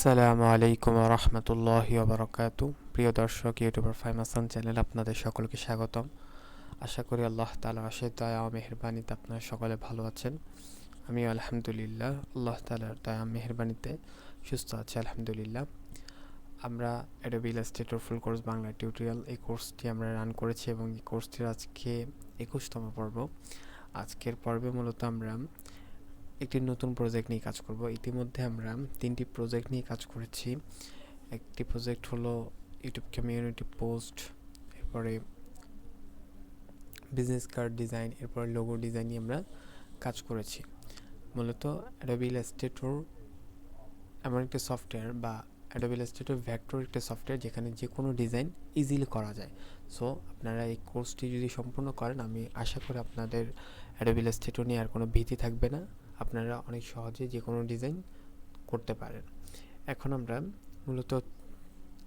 আসসালামু আলাইকুম ওয়া রাহমাতুল্লাহি ওয়া বারাকাতুহু। প্রিয় দর্শক, ইউটিউবার ফাহিম হাসান চ্যানেলে আপনাদের সকলকে স্বাগতম। আশা করি আল্লাহ তাআলার অশেষ দয়া ও মেহেরবানিতে আপনারা সকলে ভালো আছেন। আমিও আলহামদুলিল্লাহ আল্লাহ তাআলার দয়া ও মেহেরবানিতে সুস্থ আছি আলহামদুলিল্লাহ। আমরা Adobe Illustrator full course Bangla tutorial এই কোর্সটি আমরা রান করেছি এবং এই কোর্সটির আজকে 21তম পর্ব। আজকের পর্বে মূলত আমরা একটি নতুন প্রজেক্ট নিয়ে কাজ করব। ইতিমধ্যে আমরা 3টি প্রজেক্ট নিয়ে কাজ করেছি। একটি প্রজেক্ট হলো ইউটিউব কমিউনিটি পোস্ট, এরপরে বিজনেস কার্ড ডিজাইন, এরপরে লোগো ডিজাইন নিয়ে আমরা কাজ করেছি। মূলত অ্যাডোবি ইলাস্ট্রেটর এমন একটা সফটওয়্যার বা অ্যাডোবি ইলাস্ট্রেটর ভেক্টর একটা সফটওয়্যার যেখানে যে কোনো ডিজাইন ইজিলি করা যায়। সো আপনারা এই কোর্সটি যদি সম্পূর্ণ করেন, আমি আশা করি আপনাদের অ্যাডোবি ইলাস্ট্রেটর নিয়ে আর কোনো ভীতি থাকবে না। আপনারা অনেক সহজে যে কোনো ডিজাইন করতে পারেন। এখন আমরা মূলত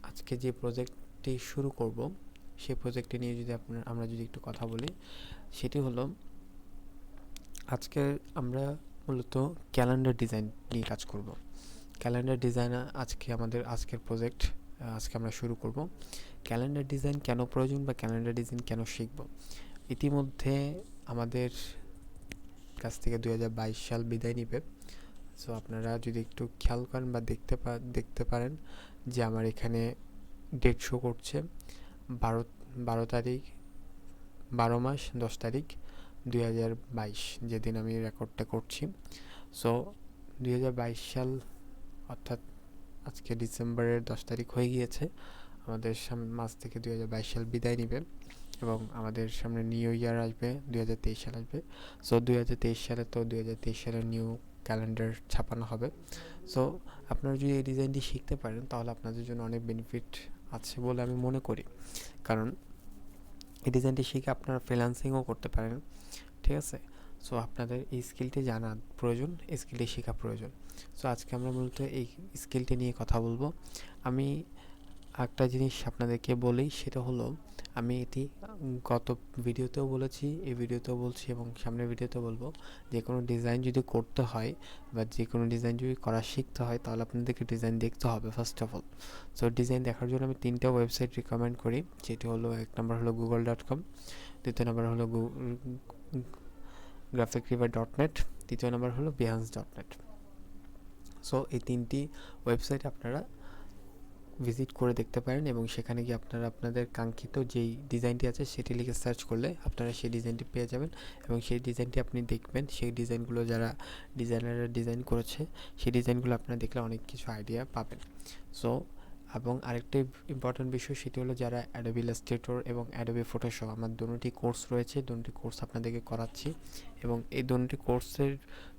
আজকে যে প্রজেক্টটি শুরু করব সেই প্রজেক্টটি নিয়ে যদি আমরা যদি একটু কথা বলি, সেটি হলো আজকে আমরা মূলত ক্যালেন্ডার ডিজাইন নিয়ে কাজ করব। ক্যালেন্ডার ডিজাইন আজকের প্রজেক্ট আজকে আমরা শুরু করব। ক্যালেন্ডার ডিজাইন কেন প্রয়োজন বা ক্যালেন্ডার ডিজাইন কেন শিখব? ইতিমধ্যে আমাদের কাছ থেকে 2022 সাল বিদায় নিবে। সো আপনারা যদি একটু খেয়াল করেন বা দেখতে পারেন যে আমার এখানে ডেট শো করছে 12 তারিখ 12 মাস 10 তারিখ 2022, যেদিন আমি রেকর্ডটা করছি। সো 2022 সাল অর্থাৎ আজকে ডিসেম্বরের 10 তারিখ হয়ে গিয়েছে। আমাদের মাস থেকে 2022 সাল বিদায় নেবে এবং আমাদের সামনে নিউ ইয়ার আসবে, 2023 সাল আসবে। সো 2023 সালে তো 2023 সালের নিউ ক্যালেন্ডার ছাপানো হবে। সো আপনারা যদি এই ডিজাইনটি শিখতে পারেন তাহলে আপনাদের জন্য অনেক বেনিফিট আছে বলে আমি মনে করি। কারণ এই ডিজাইনটি শিখে আপনারা ফ্রিল্যান্সিংও করতে পারেন, ঠিক আছে? সো আপনাদের এই স্কিলটি জানা প্রয়োজন, এই স্কিলটি শেখা প্রয়োজন। সো আজকে আমরা মূলত এই স্কিলটি নিয়ে কথা বলবো। আমি একটা জিনিস আপনাদেরকে বলি, সেটা হলো আমি এটি গত ভিডিওতেও বলেছি, এই ভিডিওতেও বলছি এবং সামনের ভিডিওতেও বলবো, যে কোনো ডিজাইন যদি করতে হয় বা যে কোনো ডিজাইন যদি করা শিখতে হয় তাহলে আপনাদেরকে ডিজাইন দেখতে হবে first of all. So design দেখার জন্য আমি 3টা ওয়েবসাইট রিকমেন্ড করি, যেটি হলো এক নম্বর হলো google.com, দ্বিতীয় নম্বর হলো graphicriver.net, তৃতীয় নম্বর হলো behance.net। সো এই 3টি ওয়েবসাইট আপনারা ভিজিট করে দেখতে পারেন এবং সেখানে গিয়ে আপনারা আপনাদের কাঙ্ক্ষিত যেই ডিজাইনটি আছে সেটি লিখে সার্চ করলে আপনারা সেই ডিজাইনটি পেয়ে যাবেন এবং সেই ডিজাইনটি আপনি দেখবেন। সেই ডিজাইনগুলো যারা ডিজাইনাররা ডিজাইন করেছে সেই ডিজাইনগুলো আপনারা দেখলে অনেক কিছু আইডিয়া পাবেন। সো এবং আরেকটা ইম্পর্টেন্ট বিষয়, সেটি হলো যারা অ্যাডোবি ইলাস্ট্রেটর এবং অ্যাডোবি ফটোশপ, আমার দুটি কোর্স রয়েছে, দুটি কোর্স আপনাদেরকে করাচ্ছি এবং এই দুটি কোর্সের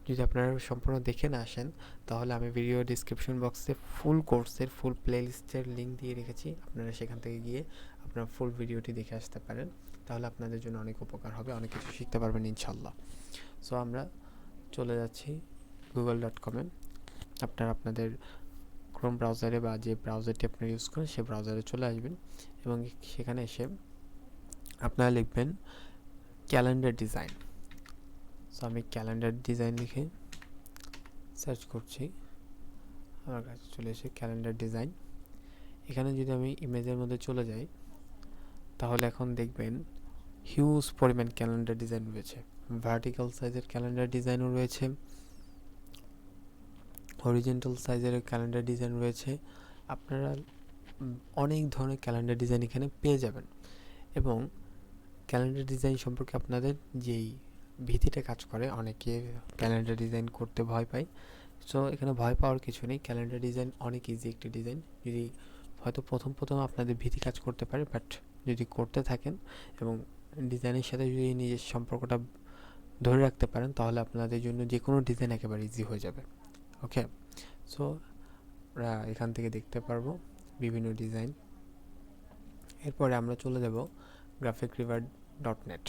যদি আপনারা সম্পূর্ণ দেখে না আসেন তাহলে আমি ভিডিও ডিসক্রিপশন বক্সে ফুল কোর্সের ফুল প্লেলিস্টের লিঙ্ক দিয়ে রেখেছি। আপনারা সেখান থেকে গিয়ে আপনারা ফুল ভিডিওটি দেখে আসতে পারেন, তাহলে আপনাদের জন্য অনেক উপকার হবে, অনেক কিছু শিখতে পারবেন ইনশাল্লাহ। সো আমরা চলে যাচ্ছি google.com-এ। আপনারা আপনাদের ক্রোম ব্রাউজারে বা যে ব্রাউজারটি আপনারা ইউজ করেন সেই ব্রাউজারে চলে আসবেন এবং সেখানে এসে আপনারা লিখবেন ক্যালেন্ডার ডিজাইন। সো আমি ক্যালেন্ডার ডিজাইন লিখে সার্চ করছি, আমার কাছে চলে এসে ক্যালেন্ডার ডিজাইন। এখানে যদি আমি ইমেজের মধ্যে চলে যাই তাহলে এখন দেখবেন হিউজ পরিমাণ ক্যালেন্ডার ডিজাইন রয়েছে। ভার্টিক্যাল সাইজের ক্যালেন্ডার ডিজাইনও রয়েছে, হরিজন্টাল সাইজের ক্যালেন্ডার ডিজাইন রয়েছে। আপনারা অনেক ধরনের ক্যালেন্ডার ডিজাইন এখানে পেয়ে যাবেন এবং ক্যালেন্ডার ডিজাইন সম্পর্কে আপনাদের যেই ভীতিটা কাজ করে, অনেকে ক্যালেন্ডার ডিজাইন করতে ভয় পায়। সো এখানে ভয় পাওয়ার কিছু নেই, ক্যালেন্ডার ডিজাইন অনেক ইজি একটি ডিজাইন। যদি হয়তো প্রথম আপনাদের ভীতি কাজ করতে পারে, বাট যদি করতে থাকেন এবং ডিজাইনের সাথে যদি নিজের সম্পর্কটা ধরে রাখতে পারেন তাহলে আপনাদের জন্য যে কোনো ডিজাইন একেবারে ইজি হয়ে যাবে। ওকে, সো আমরা এখান থেকে দেখতে পারবো বিভিন্ন ডিজাইন। এরপরে আমরা চলে যাব graphicriver.net।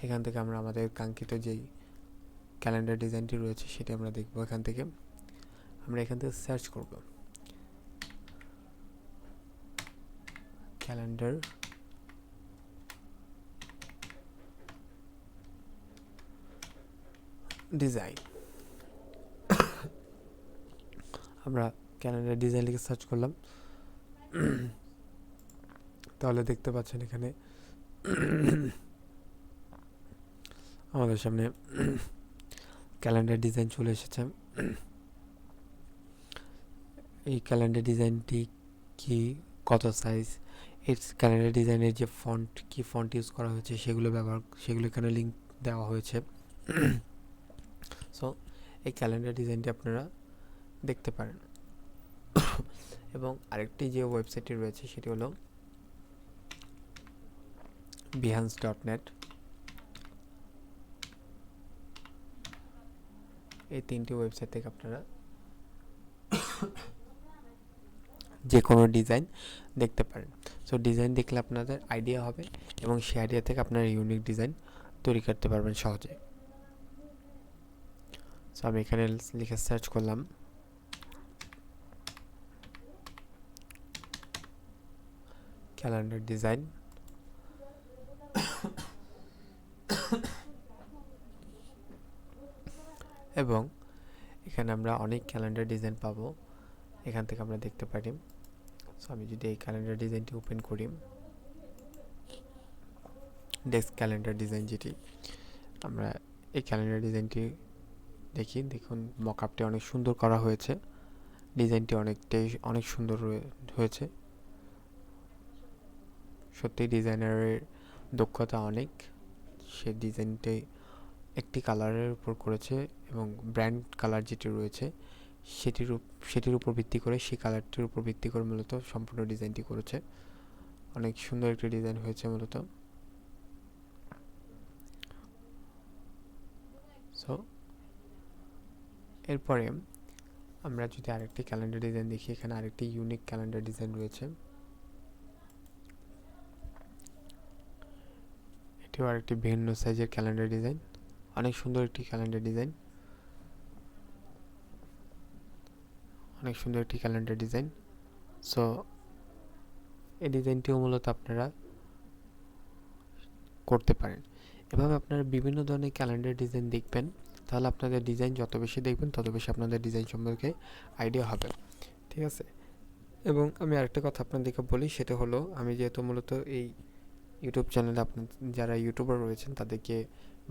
এখান থেকে আমরা আমাদের কাঙ্ক্ষিত যেই ক্যালেন্ডার ডিজাইনটি রয়েছে সেটি আমরা দেখব। এখান থেকে সার্চ করব ক্যালেন্ডার ডিজাইন। আমরা ক্যালেন্ডার ডিজাইন লিখে সার্চ করলাম, তাহলে দেখতে পাচ্ছেন এখানে আমাদের সামনে ক্যালেন্ডার ডিজাইন চলে এসেছে। এই ক্যালেন্ডার ডিজাইনটি কি, কত সাইজ, এই ক্যালেন্ডার ডিজাইনের যে ফন্ট, কি ফন্ট ইউজ করা হয়েছে সেগুলো এখানে লিঙ্ক দেওয়া হয়েছে। সো এই ক্যালেন্ডার ডিজাইনটি আপনারা দেখতে পারেন। এবং আরেকটি যে ওয়েবসাইটটি রয়েছে সেটি হলো behance.net। এই 3টি ওয়েবসাইট থেকে আপনারা যে কোনো ডিজাইন দেখতে পারেন। সো ডিজাইন দেখলে আপনাদের আইডিয়া হবে এবং সেই আইডিয়া থেকে আপনারা ইউনিক ডিজাইন তৈরি করতে পারবেন সহজে। সো আমি এখানে লিখে সার্চ করলাম ক্যালেন্ডার ডিজাইন, এবং এখানে আমরা অনেক ক্যালেন্ডার ডিজাইন পাবো, এখান থেকে আমরা দেখতে পারি। সো আমি যদি এই ক্যালেন্ডার ডিজাইনটি ওপেন করি, ডেস্ক ক্যালেন্ডার ডিজাইন যেটি, আমরা এই ক্যালেন্ডার ডিজাইনটি দেখুন মকআপটি অনেক সুন্দর করা হয়েছে, ডিজাইনটি অনেক সুন্দর হয়েছে। সত্যি ডিজাইনারের দক্ষতা অনেক, সে ডিজাইনটি একটি কালারের উপর করেছে এবং ব্র্যান্ড কালার যেটি রয়েছে সেটির উপর ভিত্তি করে, সেই কালারটির উপর ভিত্তি করে মূলত সম্পূর্ণ ডিজাইনটি করেছে। অনেক সুন্দর একটি ডিজাইন হয়েছে মূলত। সো এরপরে আমরা যদি আরেকটি ক্যালেন্ডার ডিজাইন দেখি, এখানে আরেকটি ইউনিক ক্যালেন্ডার ডিজাইন রয়েছে, এটিও আরেকটি ভিন্ন সাইজের ক্যালেন্ডার ডিজাইন, অনেক সুন্দর একটি ক্যালেন্ডার ডিজাইন, অনেক সুন্দর একটি ক্যালেন্ডার ডিজাইন। সো এই ডিজাইনটিও মূলত আপনারা করতে পারেন। এভাবে আপনারা বিভিন্ন ধরনের ক্যালেন্ডার ডিজাইন দেখবেন, তাহলে আপনাদের ডিজাইন যত বেশি দেখবেন তত বেশি আপনাদের ডিজাইন সম্পর্কে আইডিয়া হবে, ঠিক আছে। এবং আমি আরেকটা কথা আপনাদেরকে বলি, সেটা হলো আমি যেহেতু মূলত এই ইউটিউব চ্যানেলে যারা ইউটিউবার রয়েছেন তাদেরকে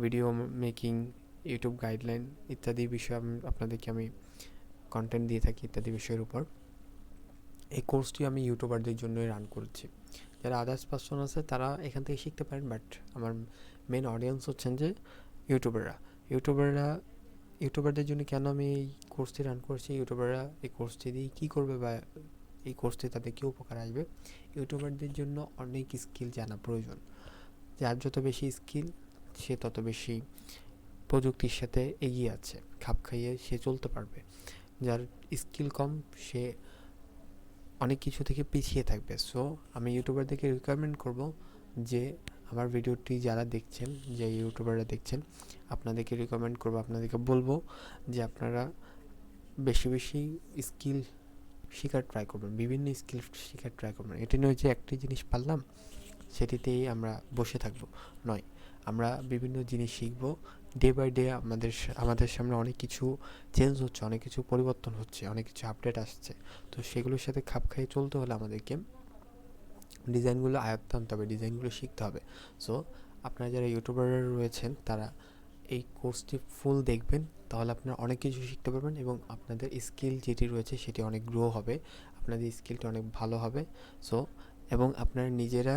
ভিডিও মেকিং, ইউটিউব গাইডলাইন ইত্যাদি বিষয়ে আপনাদেরকে আমি কন্টেন্ট দিয়ে থাকি ইত্যাদি বিষয়ের উপর। এই কোর্সটি আমি ইউটিউবারদের জন্যই রান করছি। যারা আদার্স পার্সন আছে তারা এখান থেকে শিখতে পারেন, বাট আমার মেন অডিয়েন্স হচ্ছেন যে ইউটিউবারদের জন্য কেন আমি এই কোর্সটি রান করছি, ইউটিউবাররা এই কোর্সটি দিয়ে কী করবে বা এই কোর্সটি তাদের কী উপকার আসবে। ইউটিউবারদের জন্য অনেক স্কিল জানা প্রয়োজন। যার যত বেশি স্কিল সে তত বেশি প্রযুক্তির সাথে এগিয়ে আছে, খাপ খাইয়ে সে চলতে পারবে। যার স্কিল কম সে অনেক কিছু থেকে পিছিয়ে থাকবে। সো আমি ইউটিউবারদেরকে রিকমেন্ড করব যে আমার ভিডিওটি যারা দেখছেন, যে ইউটিউবাররা দেখছেন, আপনাদেরকে রিকমেন্ড করব, আপনাদেরকে বলবো যে আপনারা বেশি বেশি স্কিল শেখার ট্রাই করবেন, বিভিন্ন স্কিল শেখার ট্রাই করবেন। এটি নয় যে একটি জিনিস পারলাম সেটিতেই আমরা বসে থাকবো, নয়, আমরা বিভিন্ন জিনিস শিখবো। ডে বাই ডে আমাদের সামনে অনেক কিছু চেঞ্জ হচ্ছে, অনেক কিছু পরিবর্তন হচ্ছে, অনেক কিছু আপডেট আসছে। তো সেগুলোর সাথে খাপ খাইয়ে চলতে হলে আমাদেরকে ডিজাইনগুলো আয়ত্ত আনতে হবে, ডিজাইনগুলো শিখতে হবে। সো আপনারা যারা ইউটিউবার রয়েছেন তারা এই কোর্সটি ফুল দেখবেন, তাহলে আপনারা অনেক কিছু শিখতে পারবেন এবং আপনাদের স্কিল যেটি রয়েছে সেটি অনেক গ্রো হবে, আপনাদের স্কিলটা অনেক ভালো হবে। সো এবং আপনারা নিজেরা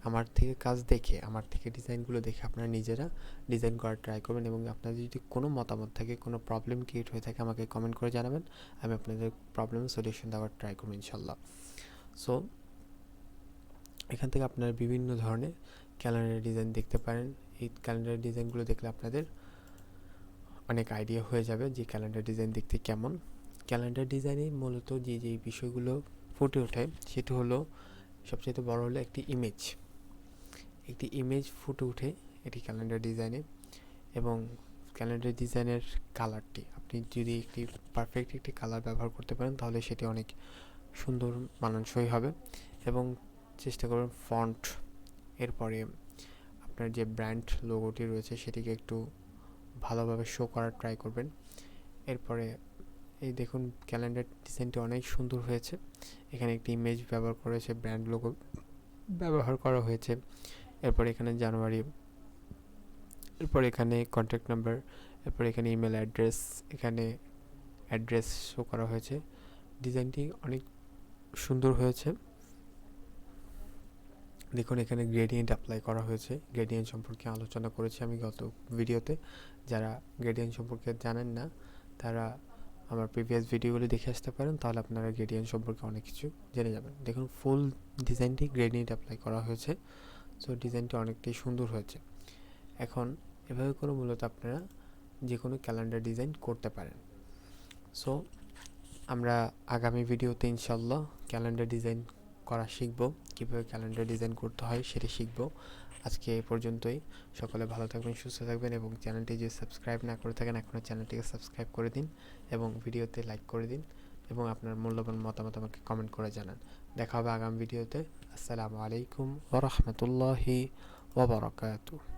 আমার থেকে কাজ দেখে, আমার থেকে ডিজাইনগুলো দেখে আপনারা নিজেরা ডিজাইন করার ট্রাই করবেন। এবং আপনাদের যদি কোনো মতামত থাকে, কোনো প্রবলেম ক্রিয়েট হয়ে থাকে, আমাকে কমেন্ট করে জানাবেন, আমি আপনাদের প্রবলেমের সলিউশন দেওয়ার ট্রাই করবো ইনশাল্লাহ। সো এখান থেকে আপনারা বিভিন্ন ধরনের ক্যালেন্ডার ডিজাইন দেখতে পারেন। এই ক্যালেন্ডার ডিজাইনগুলো দেখলে আপনাদের অনেক আইডিয়া হয়ে যাবে যে ক্যালেন্ডার ডিজাইন দেখতে কেমন। ক্যালেন্ডার ডিজাইনে মূলত যে বিষয়গুলো ফুটে ওঠে সেটি হলো, সবচেয়ে বড় হলো একটি ইমেজ ফুটে ওঠে এটি ক্যালেন্ডার ডিজাইনে। এবং ক্যালেন্ডার ডিজাইনের কালারটি আপনি যদি একটি পারফেক্ট একটি কালার ব্যবহার করতে পারেন তাহলে সেটি অনেক সুন্দর মানানসই হবে। এবং চেষ্টা করবেন ফন্ট, এরপরে আপনার যে ব্র্যান্ড লোগোটি রয়েছে সেটিকে একটু ভালোভাবে শো করার ট্রাই করবেন। এরপরে এই দেখুন ক্যালেন্ডার ডিজাইনটি অনেক সুন্দর হয়েছে। এখানে একটি ইমেজ ব্যবহার করেছে, ব্র্যান্ড লোগো ব্যবহার করা হয়েছে। এরপর এখানে জানুয়ারি, এরপর এখানে কন্ট্যাক্ট নাম্বার, এরপর এখানে ইমেল অ্যাড্রেস, এখানে অ্যাড্রেস শো করা হয়েছে। ডিজাইনটি অনেক সুন্দর হয়েছে। দেখুন এখানে গ্রেডিয়েন্ট অ্যাপ্লাই করা হয়েছে। গ্রেডিয়েন্ট সম্পর্কে আলোচনা করেছি আমি গত ভিডিওতে। যারা গ্রেডিয়েন্ট সম্পর্কে জানেন না তারা আমার প্রিভিয়াস ভিডিওগুলি দেখে আসতে পারেন, তাহলে আপনারা গ্রেডিয়েন্ট সম্পর্কে অনেক কিছু জেনে যাবেন। দেখুন ফুল ডিজাইনটি গ্রেডিয়েন্ট অ্যাপ্লাই করা হয়েছে। সো ডিজাইনটি অনেকটাই সুন্দর হয়েছে। এখন এভাবে করে মূলত আপনারা যে কোনো ক্যালেন্ডার ডিজাইন করতে পারেন। সো আমরা আগামী ভিডিওতে ইনশাল্লাহ ক্যালেন্ডার ডিজাইন করা শিখব, কীভাবে ক্যালেন্ডার ডিজাইন করতে হয় সেটা শিখব। আজকে এই পর্যন্তই। সকলে ভালো থাকবেন, সুস্থ থাকবেন এবং চ্যানেলটি যদি সাবস্ক্রাইব না করে থাকেন এখনও চ্যানেলটিকে সাবস্ক্রাইব করে দিন এবং ভিডিওতে লাইক করে দিন এবং আপনার মূল্যবান মতামত আমাকে কমেন্ট করে জানান। দেখা হবে আগামী ভিডিওতে। আসসালামু আলাইকুম ওয়া রাহমাতুল্লাহি ওয়া বারাকাতুহু।